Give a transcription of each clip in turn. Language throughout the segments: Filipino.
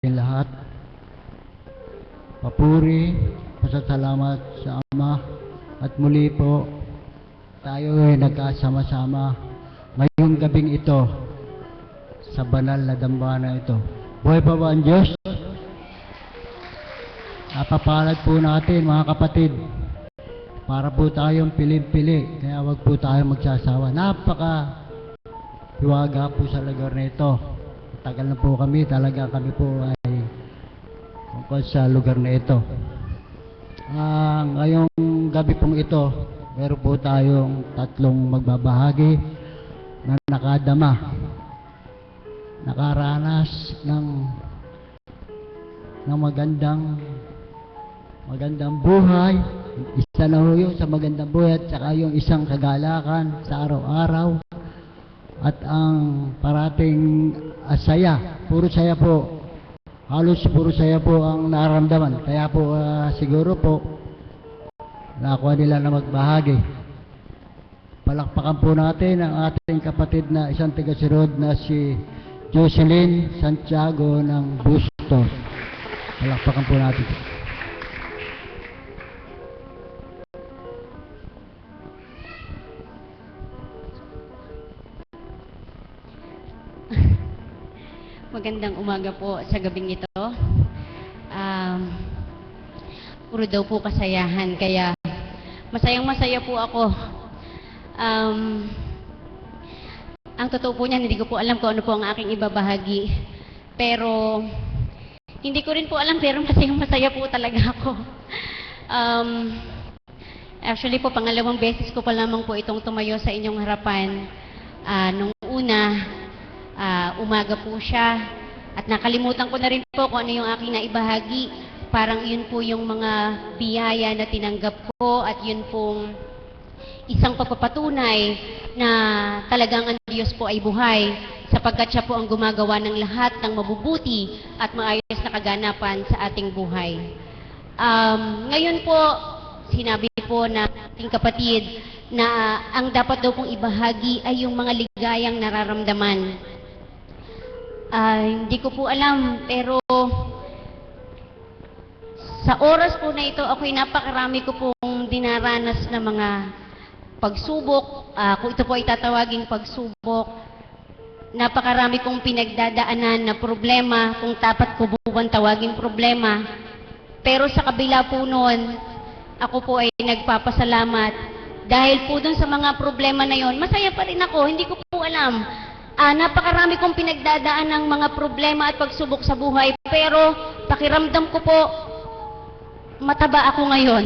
natin lahat. Papuri, pasasalamat sa Ama, at muli po tayo ay nagkasama-sama ngayong gabing ito sa banal na dambana ito. Buhay pa ba ang Diyos? Napapalad po natin mga kapatid, para po tayong pili-pili, kaya wag po tayong magsasawa. Hiwaga po sa lugar na ito. Tagal na po kami, talaga kami po ay tungkol sa lugar na ito. Ngayong gabi pong ito, meron po tayong tatlong magbabahagi na nakaranas ng magandang buhay. Isa na ho yung sa magandang buhay at saka yung isang kagalakan sa araw-araw. At ang parating saya, puro saya po. Halos puro saya po ang nararamdaman. Kaya po siguro po nakuha nila na magbahagi. Palakpakan po natin ang ating kapatid na isang taga-sirod na si Jocelyn Santiago ng Bustos. Palakpakan po natin. Magandang umaga po sa gabing ito. Puro daw po kasayahan, kaya masayang-masaya po ako. Ang totoo po niyan, hindi ko po alam kung ano po ang aking ibabahagi. Pero, hindi ko rin po alam, pero masayang-masaya po talaga ako. Actually po, pangalawang beses ko pa lamang po itong tumayo sa inyong harapan. Nung una, umaga po siya at nakalimutan ko na rin po kung ano yung aking naibahagi. Parang yun po yung mga biyaya na tinanggap ko at yun pong isang pagpapatunay na talagang ang Diyos po ay buhay sapagkat siya po ang gumagawa ng lahat ng mabubuti at maayos na kaganapan sa ating buhay. Ngayon po, sinabi po na ating kapatid na ang dapat daw pong ibahagi ay yung mga ligayang nararamdaman. Hindi ko po alam, pero sa oras po na ito, ako'y napakarami ko pong dinaranas na mga pagsubok. Kung ito po ay tatawaging pagsubok, napakarami kong pinagdadaanan na problema, kung dapat ko buwan tawaging problema. Pero sa kabila po noon, ako po ay nagpapasalamat dahil po dun sa mga problema na yon, masaya pa rin ako. Hindi ko po alam. Napakarami kong pinagdadaan ng mga problema at pagsubok sa buhay, pero pakiramdam ko po, mataba ako ngayon.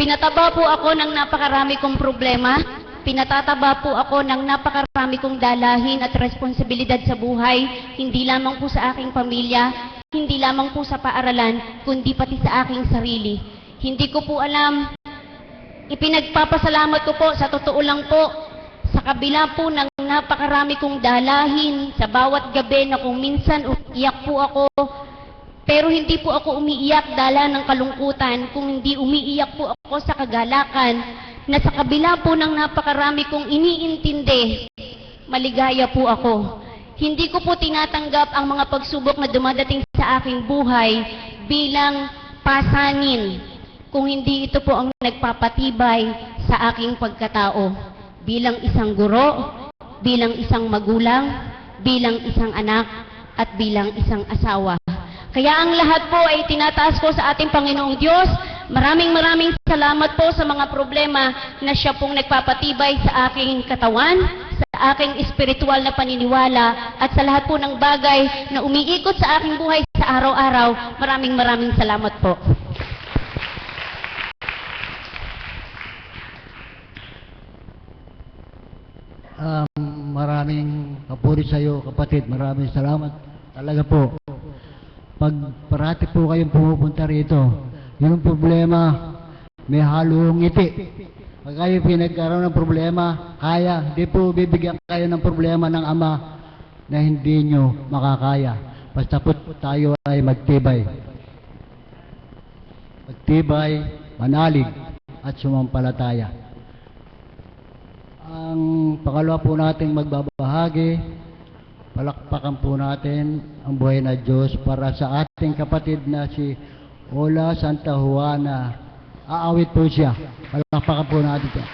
Pinataba po ako ng napakarami kong problema, pinatataba po ako ng napakarami kong dalahin at responsibilidad sa buhay, hindi lamang po sa aking pamilya, hindi lamang po sa paaralan, kundi pati sa aking sarili. Hindi ko po alam, ipinagpapasalamat ko po, sa totoo lang po, sa kabila po ng napakarami kong dalahin sa bawat gabi na kung minsan umiiyak po ako, pero hindi po ako umiiyak dala ng kalungkutan, kung hindi umiiyak po ako sa kagalakan na sa kabila po ng napakarami kong iniintindi, maligaya po ako. Hindi ko po tinatanggap ang mga pagsubok na dumadating sa aking buhay bilang pasanin, kung hindi ito po ang nagpapatibay sa aking pagkatao. Bilang isang guro, bilang isang magulang, bilang isang anak, at bilang isang asawa. Kaya ang lahat po ay tinataas ko sa ating Panginoong Diyos. Maraming salamat po sa mga problema na siya pong nagpapatibay sa aking katawan, sa aking espiritual na paniniwala, at sa lahat po ng bagay na umiikot sa aking buhay sa araw-araw. Maraming salamat po. Maraming papuri sa iyo, kapatid. Maraming salamat. Talaga po. Pag parati po kayong pumupunta rito, yung problema, may halong ngiti. Pag kayo pinagkaroon ng problema, kaya. Hindi po bibigyan kayo ng problema ng Ama na hindi nyo makakaya. Basta po tayo ay magtibay. Magtibay, manalig, at sumampalataya. Ang pangalawa po nating magbabahagi Palakpakan po natin ang buhay na Diyos para sa ating kapatid na si Ola Santa Juana. Aawit po siya. Palakpakan po natin siya.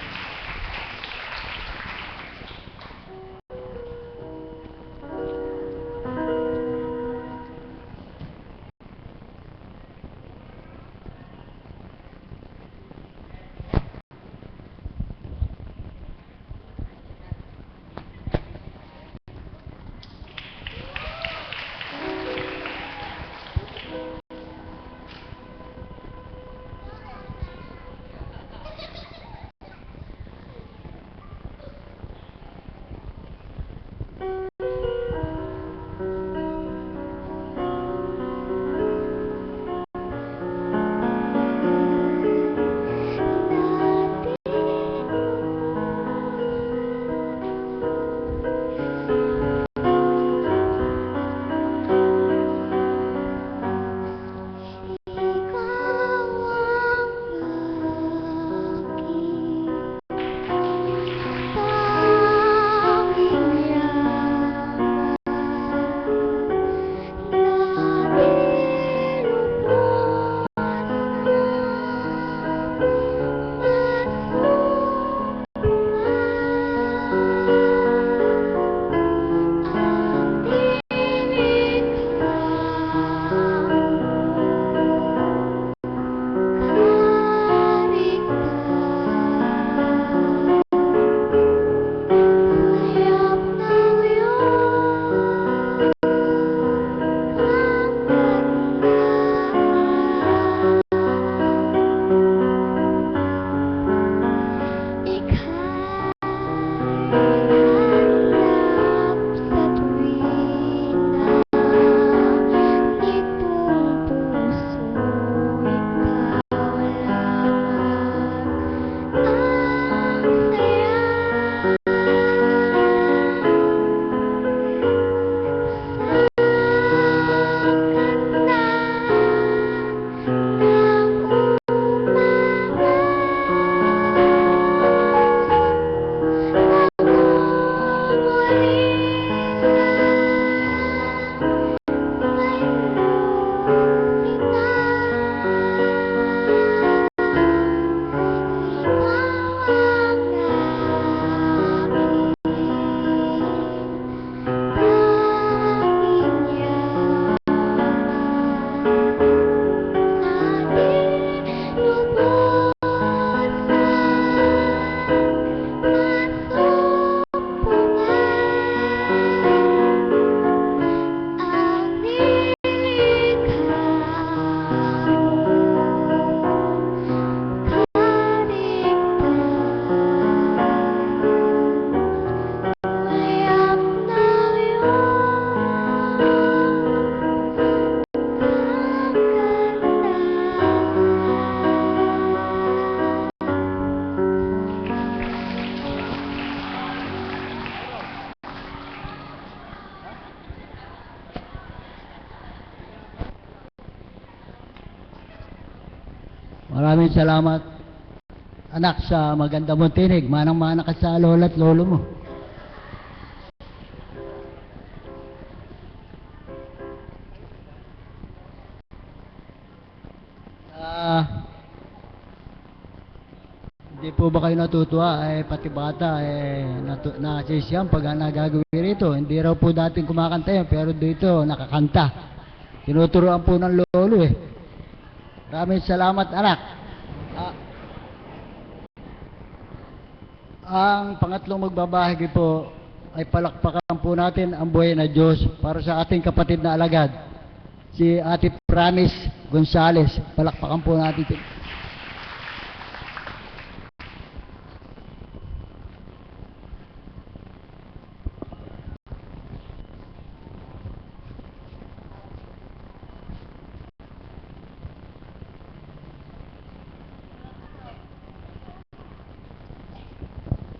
Maraming salamat, anak, sa maganda mong tinig. Manang-mana ka sa lola at lolo mo. Hindi po ba kayo natutuwa? Pati bata, nakasisiyam pag nagagawin rito. Hindi raw po dating kumakanta yun, pero dito nakakanta. Tinuturuan po ng lolo eh. Maraming salamat, anak. Ang pangatlong magbabahagi po ay palakpakan po natin ang buhay na Diyos para sa ating kapatid na alagad, si Ate Promise Gonzales. Palakpakan po natin.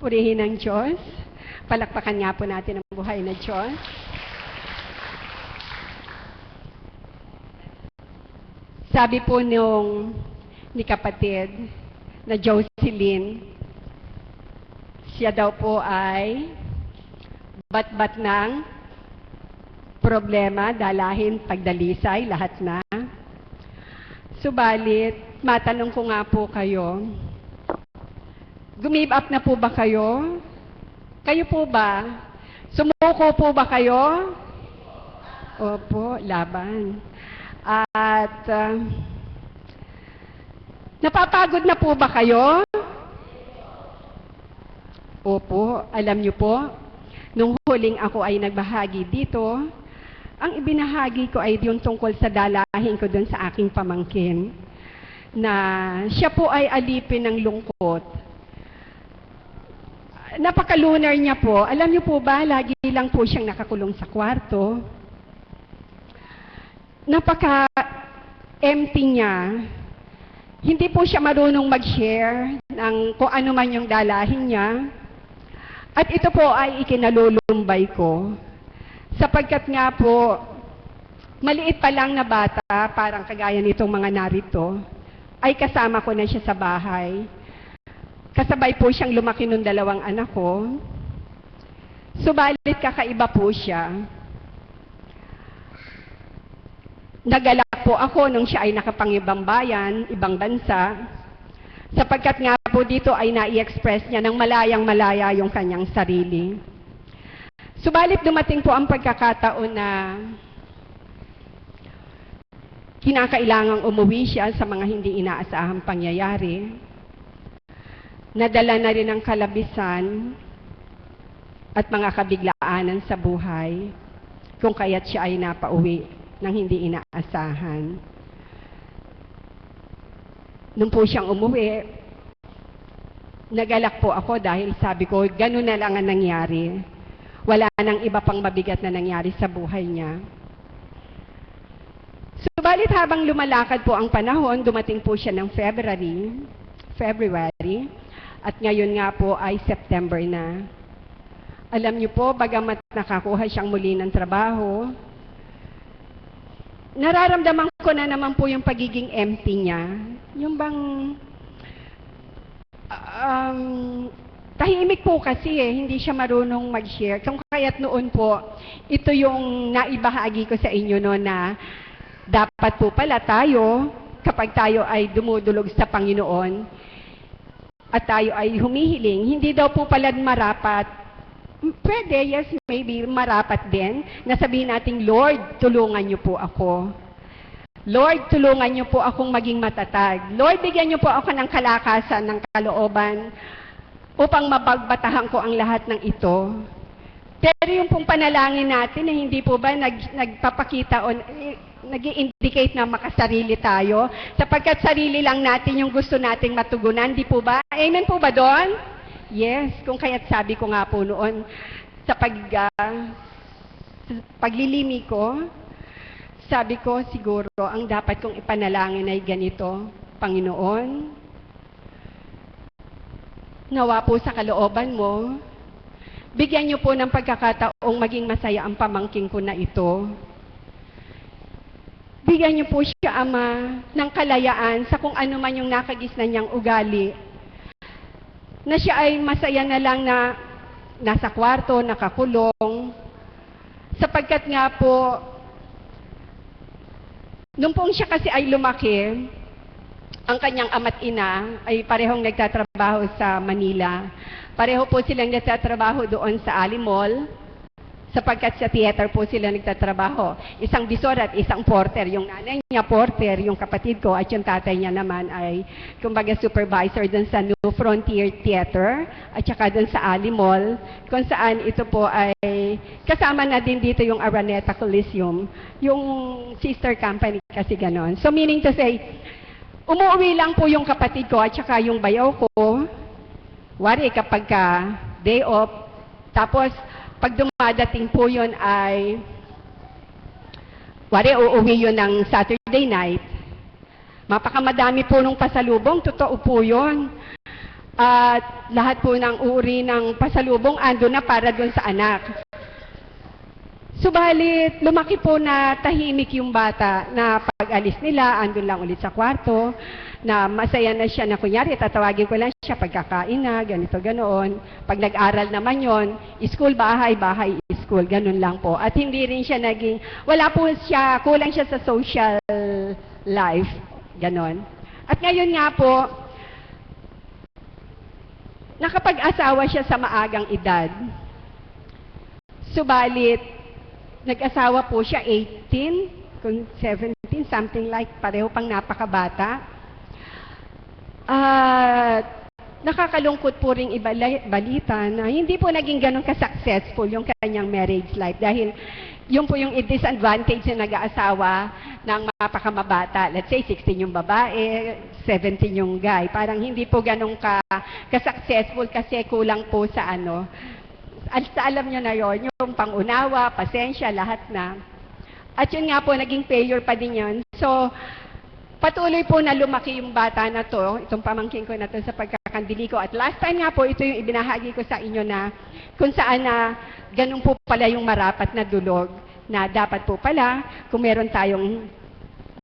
Purihin ang Diyos. Palakpakan nga po natin ang buhay na Diyos. Sabi po ni kapatid na Jocelyn, siya daw po ay bat-bat ng problema, dalahin, pagdalisay, lahat na. Subalit, matanong ko nga po kayo, give up na po ba kayo? Kayo po ba? Sumuko po ba kayo? Opo, laban. At napapagod na po ba kayo? Opo, alam niyo po, nung huling ako ay nagbahagi dito, ang ibinahagi ko ay yung tungkol sa dalahin ko doon sa aking pamangkin, na siya po ay alipin ng lungkot. Napakalunar niya po. Alam niyo po ba, lagi lang po siyang nakakulong sa kwarto. Napaka-empty niya. Hindi po siya marunong mag-share ng kung ano man yung dalahin niya. At ito po ay ikinalulumbay ko. Sapagkat nga po, maliit pa lang na bata, parang kagaya nitong mga narito, ay kasama ko na siya sa bahay. Kasabay po siyang lumaki ng 2 anak ko. Subalit kakaiba po siya. Nagalak po ako nung siya ay nakapangibang bayan, ibang bansa, sapagkat nga po dito ay nai-express niya ng malayang-malaya yung kanyang sarili. Subalit dumating po ang pagkakataon na kinakailangang umuwi siya sa mga hindi inaasahang pangyayari. Nadala na rin ang kalabisan at mga kabiglaanan sa buhay kung kaya't siya ay napauwi ng hindi inaasahan. Nung po siyang umuwi, nagalak po ako dahil sabi ko, ganun na lang ang nangyari. Wala nang iba pang mabigat na nangyari sa buhay niya. Subalit habang lumalakad po ang panahon, dumating po siya ng February, at ngayon nga po ay September na. Alam niyo po, bagamat nakakuha siyang muli ng trabaho, nararamdaman ko na naman po yung pagiging empty niya. Yung bang tahimik po kasi hindi siya marunong mag-share. Kung kaya't noon po, ito yung naibahagi ko sa inyo no, na dapat po pala tayo, kapag tayo ay dumudulog sa Panginoon, at tayo ay humihiling, hindi daw po pala marapat. Pwede, yes, maybe marapat din, na sabihin natin, Lord, tulungan niyo po ako. Lord, tulungan niyo po akong maging matatag. Lord, bigyan niyo po ako ng kalakasan, ng kalooban, upang mapagbatahan ko ang lahat ng ito. Pero yung pong panalangin natin, na hindi po ba nagpapakita o nag-i-indicate na makasarili tayo, sapagkat sarili lang natin yung gusto nating matugunan, di po ba? Amen po ba doon? Yes, kung kaya't sabi ko nga po noon, sa paglilimi ko, sabi ko siguro, ang dapat kong ipanalangin ay ganito, Panginoon, nawa po sa kalooban mo, bigyan niyo po ng pagkakataong maging masaya ang pamangking ko na ito. Bigyan niyo po siya, Ama, ng kalayaan sa kung ano man yung nakagisnan niyang ugali. Na siya ay masaya na lang na nasa kwarto, nakakulong. Sapagkat nga po, nung pong siya kasi ay lumaki, ang kanyang ama't ina ay parehong nagtatrabaho sa Manila. Pareho po silang nagtatrabaho doon sa Ali Mall, sapagkat sa theater po sila nagtatrabaho. Isang bisor at isang porter. Yung nanay niya porter, yung kapatid ko, at yung tatay niya naman ay, kumbaga, supervisor dun sa New Frontier Theater, at saka dun sa Ali Mall, kung saan ito po ay, kasama na din dito yung Araneta Coliseum, yung sister company kasi ganon. So meaning to say, umuwi lang po yung kapatid ko at saka yung bayaw ko, wari kapag ka day off, tapos pag dumadating po yun ay, wari uuwi yun ng Saturday night, mapakamadami po nung pasalubong, totoo po yun. At lahat po ng uri ng pasalubong ando na para dun sa anak. Subalit, lumaki po na tahimik yung bata na pag-alis nila, andun lang ulit sa kwarto. na masaya na siya na kunyari, tatawagin ko lang siya pagkakain na, ganito, ganoon. Pag nag-aral naman yon, school, bahay, bahay, school, ganun lang po. At hindi rin siya naging, wala po siya, kulang siya sa social life, ganon. At ngayon nga po, nakapag-asawa siya sa maagang edad. Subalit, nag-asawa po siya 18, kung 17, something like, pareho pang napakabata. At nakakalungkot po ring balita na hindi po naging ganun ka-successful yung kanyang marriage life dahil yun po yung disadvantage na nag-aasawa ng mapakamabata. Let's say 16 yung babae, 17 yung guy. Parang hindi po ganun ka-successful kasi kulang po sa ano. Alam nyo na yon, yung pangunawa, pasensya, lahat na. At yun nga po, naging failure pa din yun. So, patuloy po na lumaki yung bata na to, itong pamangkin ko na to sa pagkakandili ko. At last time nga po, ito yung ibinahagi ko sa inyo na kung saan na ganun po pala yung marapat na dulog na dapat po pala, kung meron tayong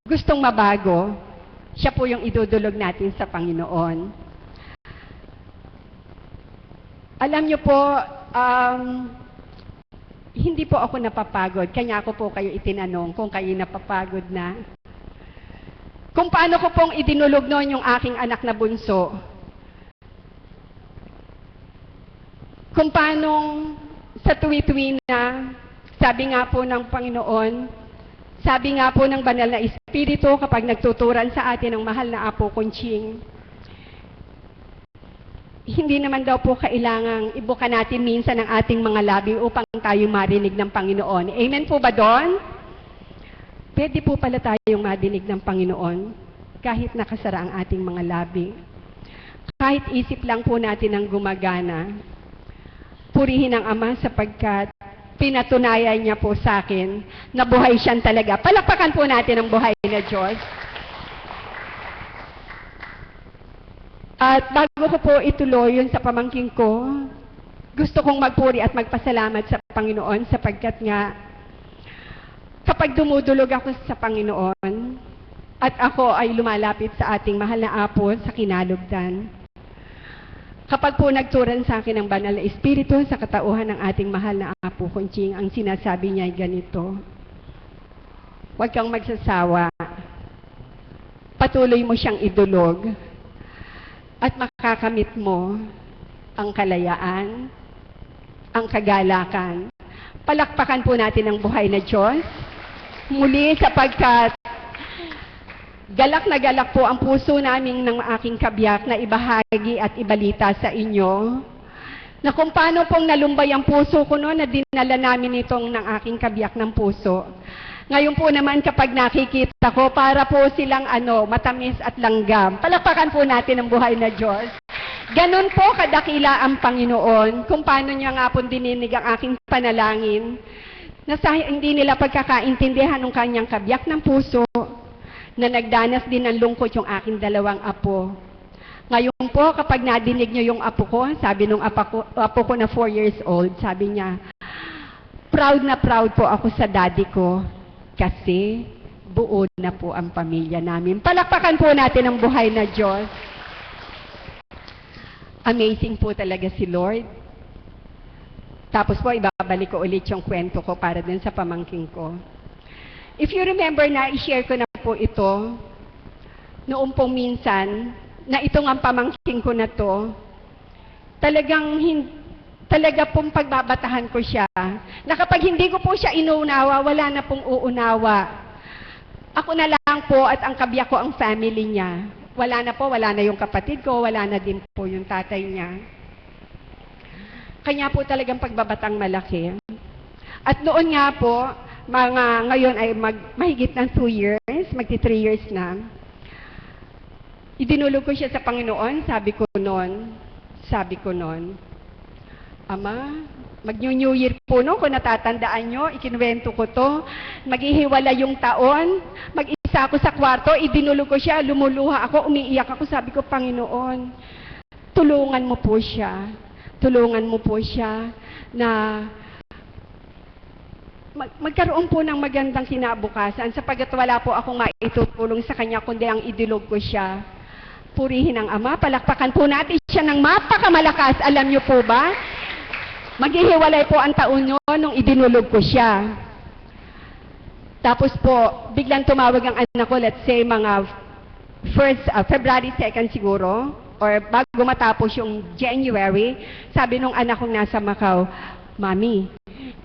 gustong mabago, siya po yung idudulog natin sa Panginoon. Alam nyo po, hindi po ako napapagod. Kanya ako po kayo itinanong kung kayo napapagod na. Kung paano ko pong idinulog noon yung aking anak na bunso. Kung paano sa tuwi-tuwi na, sabi nga po ng Panginoon, sabi nga po ng Banal na Espiritu kapag nagtuturan sa atin ang mahal na Apo Conching, hindi naman daw po kailangang ibuka natin minsan ang ating mga labi upang tayo marinig ng Panginoon. Amen po ba doon? Pwede po pala tayong marinig ng Panginoon kahit nakasara ang ating mga labi. Kahit isip lang po natin ang gumagana. Purihin ang Ama sapagkat pinatunayan niya po sa akin na buhay siyang talaga. Palakpakan po natin ang buhay na Diyos. At bago ko po ituloy yun sa pamangkin ko, gusto kong magpuri at magpasalamat sa Panginoon sapagkat nga kapag dumudulog ako sa Panginoon at ako ay lumalapit sa ating mahal na Apo sa kinalugdan, kapag po nagturan sa akin ng Banal na Espiritu sa katauhan ng ating mahal na Apo Conching, ang sinasabi niya ay ganito, huwag kang magsasawa, patuloy mo siyang idulog, at makakamit mo ang kalayaan, ang kagalakan. Palakpakan po natin ang buhay na Diyos. Muli sapagkat galak na galak po ang puso namin ng aking kabiyak na ibahagi at ibalita sa inyo na kung paano pong nalumbay ang puso ko noon na dinala namin itong ng aking kabiyak ng puso. Ngayon po naman kapag nakikita ko, para po silang matamis at langgam. Palakpakan po natin ang buhay na Diyos. Ganon po kadakila ang Panginoon, kung paano niya nga po dininig ang aking panalangin, na hindi nila pagkakaintindihan ng kanyang kabiyak ng puso, na nagdanas din ng lungkot yung aking dalawang apo. Ngayon po, kapag nadinig niyo yung apo ko, sabi nung apo ko na 4 years old, sabi niya, proud na proud po ako sa daddy ko. Kasi buo na po ang pamilya namin. Palakpakan po natin ang buhay na Diyos. Amazing po talaga si Lord. Tapos po, ibabalik ko ulit yung kwento ko para din sa pamangking ko. If you remember na, i-share ko na po ito, noong pong minsan, na itong ang pamangking ko na to, talaga pong pagbabatahan ko siya, na kapag hindi ko po siya inuunawa, wala na pong uunawa. Ako na lang po at ang kabiyak ko ang family niya. Wala na po, wala na yung kapatid ko, wala na din po yung tatay niya. Kanya po talagang pagbabatang malaki. At noon nga po, ngayon ay mahigit ng 2 years, magti 3 years na, idinulog ko siya sa Panginoon, sabi ko noon, Ama, mag-New Year po no, kung natatandaan nyo, ikinuwento ko to, maghihiwala yung taon, mag-isa ako sa kwarto, idinulog ko siya, lumuluha ako, umiiyak ako, sabi ko, Panginoon, tulungan mo po siya na magkaroon po ng magandang kinabukasan sapagkat wala po akong maitutulong sa kanya kundi ang idulog ko siya. purihin ang Ama. Palakpakan po natin siya ng mapakamalakas. Alam niyo po ba? Maghihiwalay po ang taon nyo nung idinulog ko siya. Tapos po, biglang tumawag ang anak ko, let's say mga February 2nd siguro, or bago matapos yung January, sabi nung anak kong nasa Macau, Mami,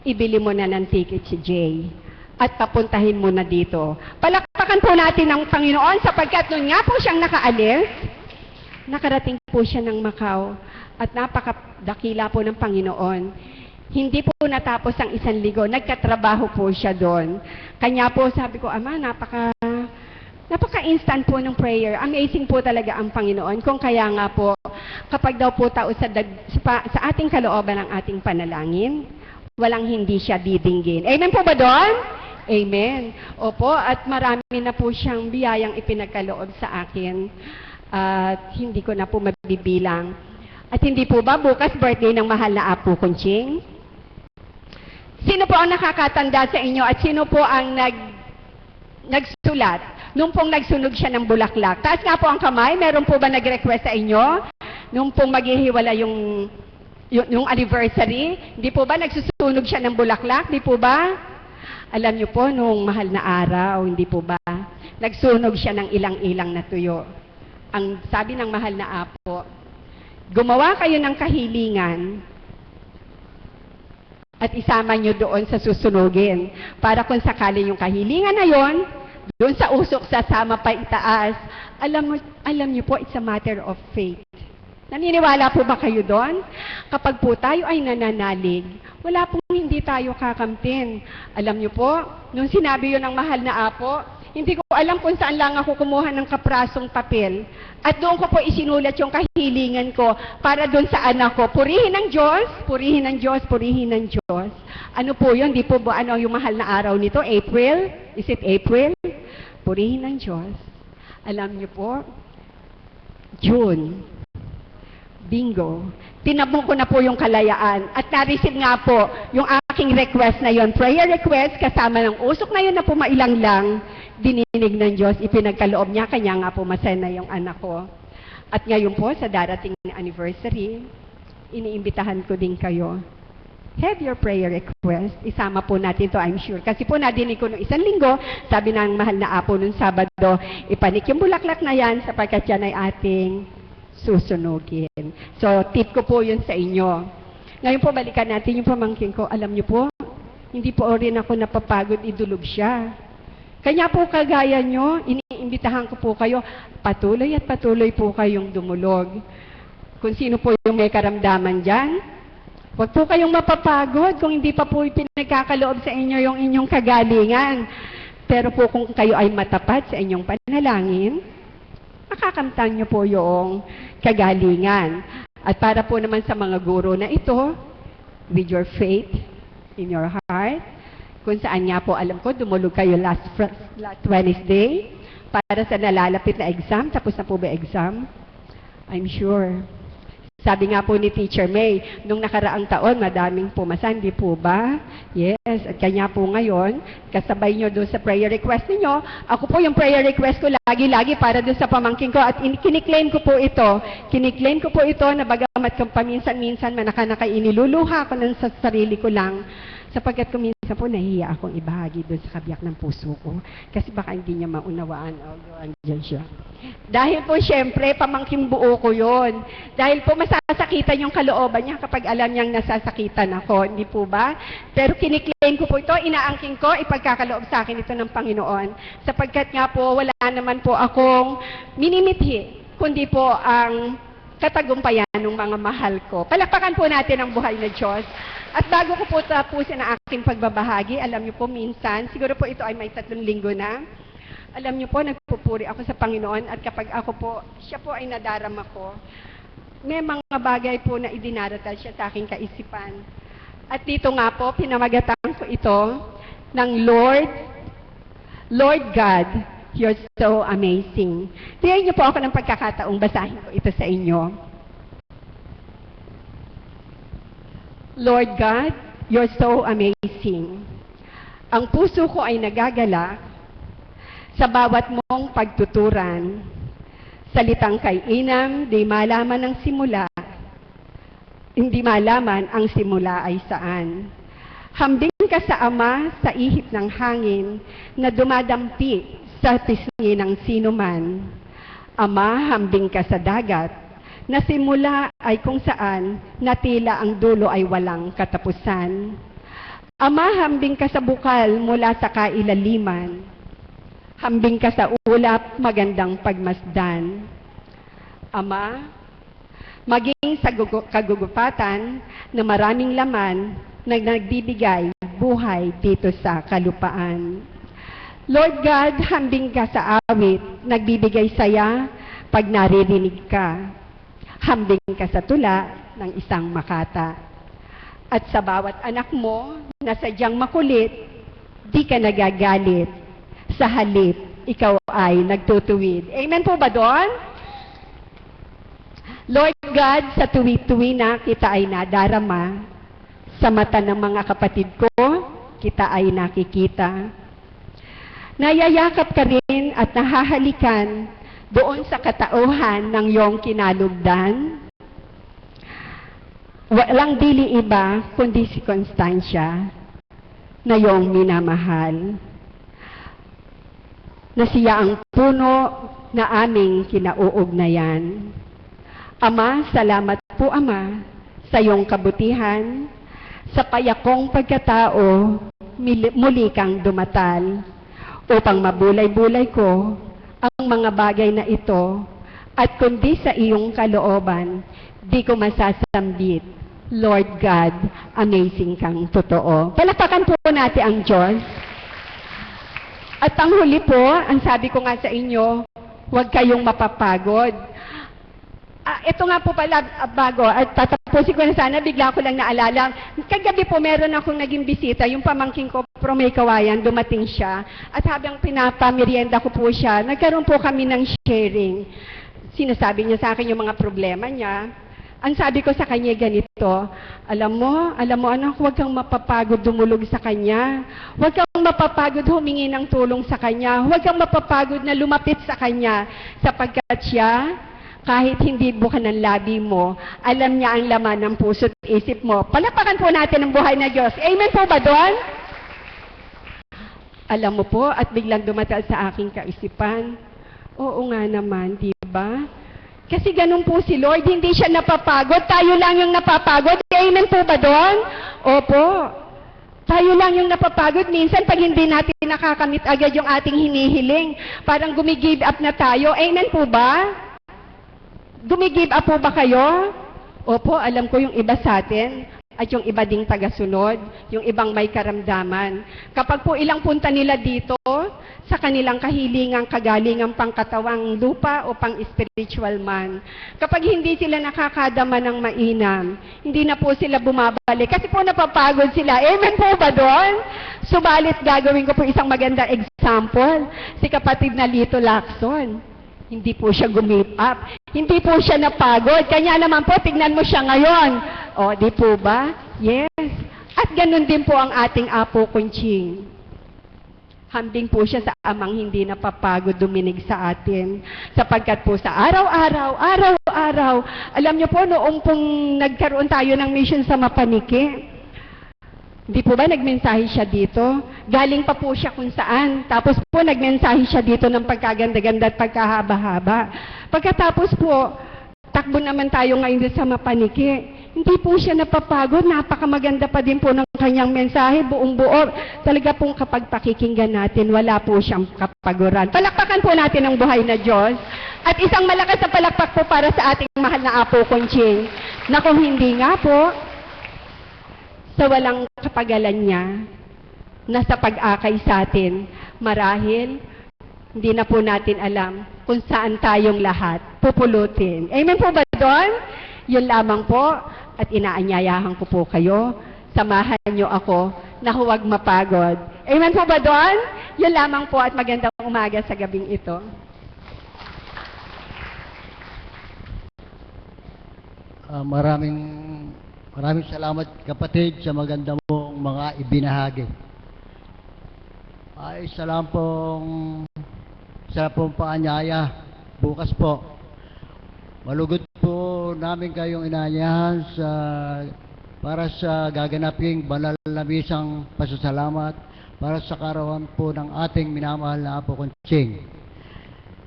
ibili mo na ng ticket si Jay at papuntahin mo na dito. Palakpakan po natin ang Panginoon sapagkat nun nga po siyang nakaalis, nakarating po siya ng Macau at napakadakila po ng Panginoon. Hindi po natapos ang 1 linggo, nagkatrabaho po siya doon. Kanya po sabi ko, Ama, napaka-instant po ng prayer. Amazing po talaga ang Panginoon. Kung kaya nga po, kapag daw po tao sa ating kalooban ng ating panalangin, walang hindi siya didinggin. Amen po ba doon? Amen. Opo, at marami na po siyang biyayang ipinagkaloob sa akin. At hindi ko na po mabibilang. At hindi po ba bukas birthday ng mahal na Apo Kunching? Sino po ang nakakatanda sa inyo at sino po ang nagsulat nung pong nagsunog siya ng bulaklak? Taas nga po ang kamay. Meron po ba nag-request sa inyo? Nung pong maghihiwala yung anniversary? Hindi po ba nagsusunog siya ng bulaklak? Hindi po ba? Alam niyo po, nung mahal na araw, hindi po ba? Nagsunog siya ng ilang-ilang na tuyo. Ang sabi ng mahal na Apo, gumawa kayo ng kahilingan at isama nyo doon sa susunugin. Para kung sakali yung kahilingan na yon, doon sa usok sasama pa itaas. Alam nyo po, it's a matter of faith. Naniniwala po ba kayo doon? Kapag po tayo ay nananalig, wala pong hindi tayo kakampin. Alam nyo po, nung sinabi yun ng mahal na Apo, hindi ko alam kung saan lang ako kumuha ng kaprasong papel. At doon ko po isinulat yung kahilingan ko para doon sa anak ko. Purihin ng Diyos, purihin ng Diyos, purihin ng Diyos. Ano po yun? Di po ba ano yung mahal na araw nito? April? Is it April? Purihin ng Diyos. Alam niyo po, June. Bingo. Tinabong ko na po yung kalayaan. At na-receive nga po yung aking request na yon, prayer request, kasama ng usok na yun na po mailang lang, dininig ng Diyos, ipinagkaloob niya, kanya nga po masaya na yung anak ko. At ngayon po, sa darating na anniversary, iniimbitahan ko din kayo. Have your prayer request. Isama po natin to, I'm sure. Kasi po nadinig ko nung 1 linggo, sabi ng mahal na Apo nung Sabado, ipanik yung bulaklak na yan sapagkat yan ay ating susunugin. So, tip ko po yun sa inyo. Ngayon po, balikan natin yung pamangkin ko. Alam niyo po, hindi po rin ako napapagod, idulog siya. Kanya po kagaya nyo, iniimbitahan ko po kayo, patuloy at patuloy po kayong dumulog. Kung sino po yung may karamdaman dyan, huwag po kayong mapapagod kung hindi pa po pinagkakaloob sa inyo yung inyong kagalingan. Pero po kung kayo ay matapat sa inyong panalangin, makakamtan nyo po yung kagalingan. At para po naman sa mga guro na ito, with your faith in your heart, kung saan nga po, alam ko, dumulog kayo last Wednesday para sa nalalapit na exam. Tapos na po ba exam? I'm sure. Sabi nga po ni Teacher May, nung nakaraang taon, madaming pumasa, hindi po ba? Yes, at kanya po ngayon, kasabay nyo doon sa prayer request niyo. Ako po yung prayer request ko lagi-lagi para doon sa pamangkin ko at kiniklaim ko po ito. Kiniklaim ko po ito na bagamat kung paminsan-minsan manaka-naka iniluluha ko ng sa sarili ko lang. Sapagkat kuminsan po nahihiya akong ibahagi doon sa kabiyak ng puso ko. Kasi baka hindi niya maunawaan. Although andyan siya. Dahil po syempre, pamangking buo ko yon. Dahil po masasakitan yung kalooban niya kapag alam niyang nasasakitan ako. Hindi po ba? Pero kiniklaim ko po ito, inaangking ko, ipagkakaloob sa akin ito ng Panginoon. Sapagkat nga po, wala naman po akong minimithi, kundi po ang katagumpayan ng mga mahal ko. Palakpakan po natin ang buhay na Diyos. At bago ko po tapusin ang aking pagbabahagi, alam niyo po minsan, siguro po ito ay may 3 linggo na, alam niyo po, nagpupuri ako sa Panginoon at kapag ako po, siya po ay nadarama ko, may mga bagay po na idinaratal siya sa aking kaisipan. At dito nga po, pinamagatan ko ito ng Lord God, you're so amazing. Bigyan niyo po ako ng pagkakataong basahin ko ito sa inyo. Lord God, you're so amazing. Ang puso ko ay nagagalak sa bawat mong pagtuturan, Salitang kay Inam, di malaman ang simula, hindi malaman ang simula ay saan. Hambing ka sa Ama sa ihip ng hangin na dumadampi sa pisngi ng sinuman. Ama, hambing ka sa dagat na simula ay kung saan na tila ang dulo ay walang katapusan. Ama, hambing ka sa bukal mula sa kailaliman. Hambing ka sa ulap, magandang pagmasdan. Ama, maging sa kagugupatan na maraming laman na nagbibigay buhay dito sa kalupaan. Lord God, hambing ka sa awit, nagbibigay saya pag naririnig ka. Hambing ka sa tula ng isang makata. At sa bawat anak mo na sadyang makulit, di ka nagagalit. Sa halip, ikaw ay nagtutuwid. Amen po ba doon? Lord God, sa tuwi-tuwi na kita ay nadarama. Sa mata ng mga kapatid ko, kita ay nakikita. Nayayakap ka rin at nahahalikan doon sa katauhan ng iyong kinalugdan. Walang dili iba kundi si Constancia na iyong minamahal. Na siya ang puno na aming kinauugnayan. Ama, salamat po Ama sa iyong kabutihan, sa payakong pagkatao, muli kang dumatal upang mabulay-bulay ko ang mga bagay na ito at kundi sa iyong kalooban, di ko masasambit. Lord God, amazing kang totoo. Palakpakan po natin ang Diyos. At ang huli po, ang sabi ko nga sa inyo, huwag kayong mapapagod. Ito nga po pala, bago, at tatapusin ko na sana, bigla ko lang naalala. Kagabi po, meron akong naging bisita, yung pamangking ko, from May Kawayan, dumating siya. At habang pinapamerienda ko po siya, nagkaroon po kami ng sharing. Sinasabi niya sa akin yung mga problema niya. Ang sabi ko sa kanya ganito, alam mo anak, huwag kang mapapagod dumulog sa kanya. Huwag kang mapapagod humingi ng tulong sa kanya. Huwag kang mapapagod na lumapit sa kanya. Sapagkat siya, kahit hindi bukan ng labi mo, alam niya ang laman ng puso't isip mo. Palapakan po natin ang buhay na Diyos. Amen po ba doon? Alam mo po, at biglang dumatal sa aking kaisipan, oo nga naman, di ba? Kasi ganun po si Lord, hindi siya napapagod, tayo lang yung napapagod. Amen po ba doon? Opo. Tayo lang yung napapagod. Minsan, pag hindi natin nakakamit agad yung ating hinihiling, parang gumigive up na tayo. Amen po ba? Gumigive up po ba kayo? Opo, alam ko yung iba sa atin at yung iba ding tagasunod, yung ibang may karamdaman. Kapag po ilang punta nila dito, sa kanilang kahilingang kagalingang pangkatawang lupa o pang-spiritual man, kapag hindi sila nakakadama ng mainam, hindi na po sila bumabalik. Kasi po napapagod sila. Amen po ba doon? Subalit gagawin ko po isang magandang example. Si kapatid na Lito Lacson. Hindi po siya gumip up. Hindi po siya napagod. Kanya naman po, tignan mo siya ngayon. O, di po ba? Yes. At ganun din po ang ating Apo Kunching. Hambing po siya sa amang hindi napapagod duminig sa atin. Sapagkat po sa araw-araw, alam niyo po, noong pong nagkaroon tayo ng mission sa Mapaniki, di po ba nagmensahe siya dito? Galing pa po siya kung saan. Tapos po nagmensahe siya dito ng pagkaganda-ganda at pagkahaba-haba. Pagkatapos po, takbo naman tayo ngayon sa Mapaniki. Hindi po siya napapagod. Napakamaganda pa din po ng kanyang mensahe. Buong-buo. Talaga pong kapag pakikinggan natin, wala po siyang kapaguran. Palakpakan po natin ang buhay na Diyos. At isang malakas na palakpak po para sa ating mahal na Apo Kunching. Na kung hindi nga po, sa walang kapagalan niya, na sa pag-akay sa atin, marahil, hindi na po natin alam kung saan tayong lahat pupulutin. Amen po ba doon? Yun lamang po, at inaanyayahan ko po kayo, samahan niyo ako na huwag mapagod. Amen po ba doon? Yun lamang po at magandang umaga sa gabing ito. Maraming salamat kapatid sa maganda mong mga ibinahagi. Ay, isa lang pong paanyaya. Bukas po, Malugod po namin kayong inaanyahan para sa gaganaping banal na misang pasasalamat para sa karawan po ng ating minamahal na Apo Kunching.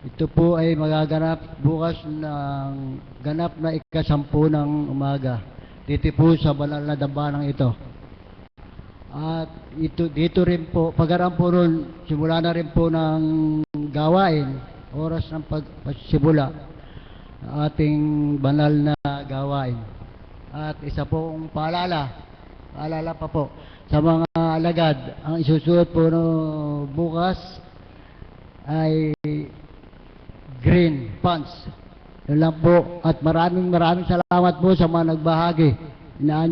Ito po ay magaganap bukas ng ganap na ikasampu ng umaga. Dito po sa banal na dambanang ito. At dito rin po, pagkaraan po ron, simula na rin po ng gawain, oras ng pagsimula ng ating banal na gawain. At isa pong paalala pa po sa mga alagad, ang isusuot po no bukas ay green pants. Yun lang po. At maraming salamat po sa mga nagbahagi. Inaanya